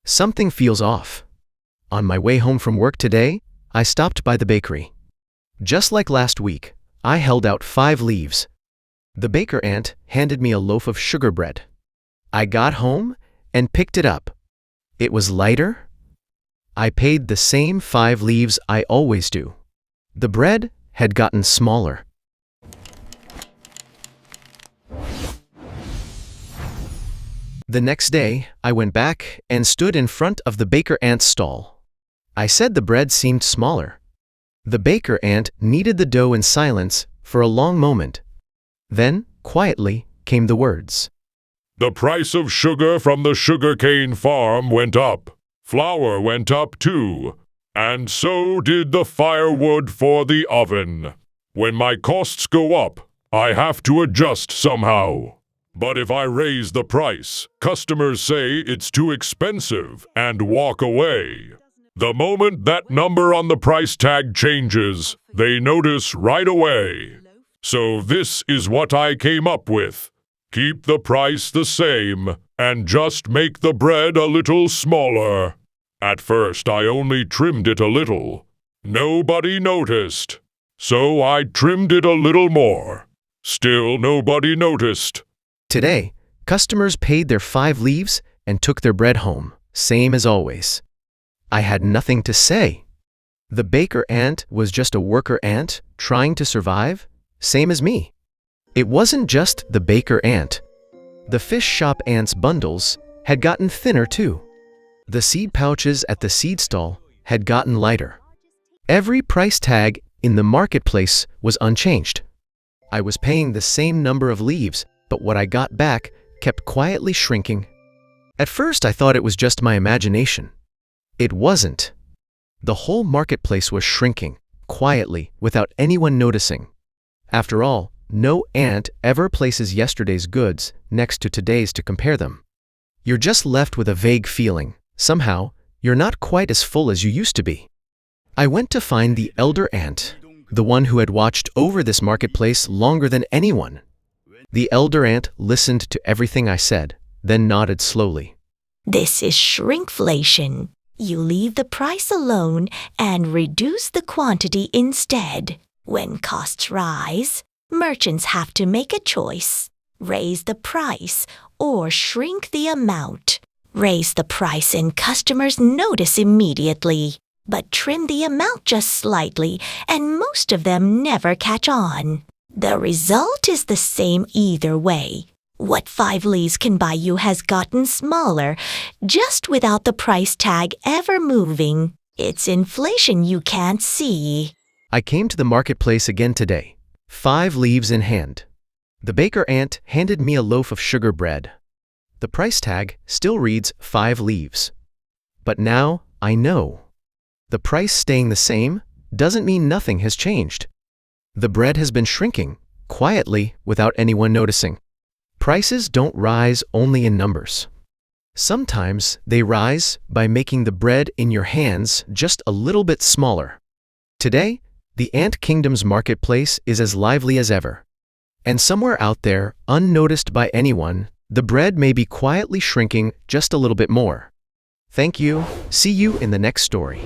Something feels off. On my way home from work today, I stopped by the bakery. Just like last week, I held out 5 leaves. The baker ant handed me a loaf of sugar bread. I got home and picked it up. It was lighter. I paid the same 5 leaves I always do. The bread had gotten smaller. The next day, I went back and stood in front of the baker ant's stall. I said the bread seemed smaller. The baker ant kneaded the dough in silence for a long moment. Then, quietly, came the words. "The price of sugar from the sugarcane farm went up. Flour went up too. And so did the firewood for the oven. When my costs go up, I have to adjust somehow. But if I raise the price, customers say it's too expensive and walk away. The moment that number on the price tag changes, they notice right away. So this is what I came up with. Keep the price the same and just make the bread a little smaller. At first I only trimmed it a little. Nobody noticed. So I trimmed it a little more. Still nobody noticed." Today, customers paid their 5 leaves and took their bread home, same as always. I had nothing to say. The baker ant was just a worker ant trying to survive, same as me. It wasn't just the baker ant. The fish shop ant's bundles had gotten thinner too. The seed pouches at the seed stall had gotten lighter. Every price tag in the marketplace was unchanged. I was paying the same number of leaves, but what I got back kept quietly shrinking. At first I thought it was just my imagination. It wasn't. The whole marketplace was shrinking, quietly, without anyone noticing. After all, no ant ever places yesterday's goods next to today's to compare them. You're just left with a vague feeling. Somehow, you're not quite as full as you used to be. I went to find the elder ant, the one who had watched over this marketplace longer than anyone. The elder ant listened to everything I said, then nodded slowly. "This is shrinkflation. You leave the price alone and reduce the quantity instead. When costs rise, merchants have to make a choice. Raise the price or shrink the amount. Raise the price and customers notice immediately, but trim the amount just slightly and most of them never catch on. The result is the same either way. What 5 leaves can buy you has gotten smaller, just without the price tag ever moving. It's inflation you can't see." I came to the marketplace again today, 5 leaves in hand. The baker ant handed me a loaf of sugar bread. The price tag still reads 5 leaves. But now I know. The price staying the same doesn't mean nothing has changed. The bread has been shrinking, quietly, without anyone noticing. Prices don't rise only in numbers. Sometimes they rise by making the bread in your hands just a little bit smaller. Today, the Ant Kingdom's marketplace is as lively as ever. And somewhere out there, unnoticed by anyone, the bread may be quietly shrinking just a little bit more. Thank you. See you in the next story.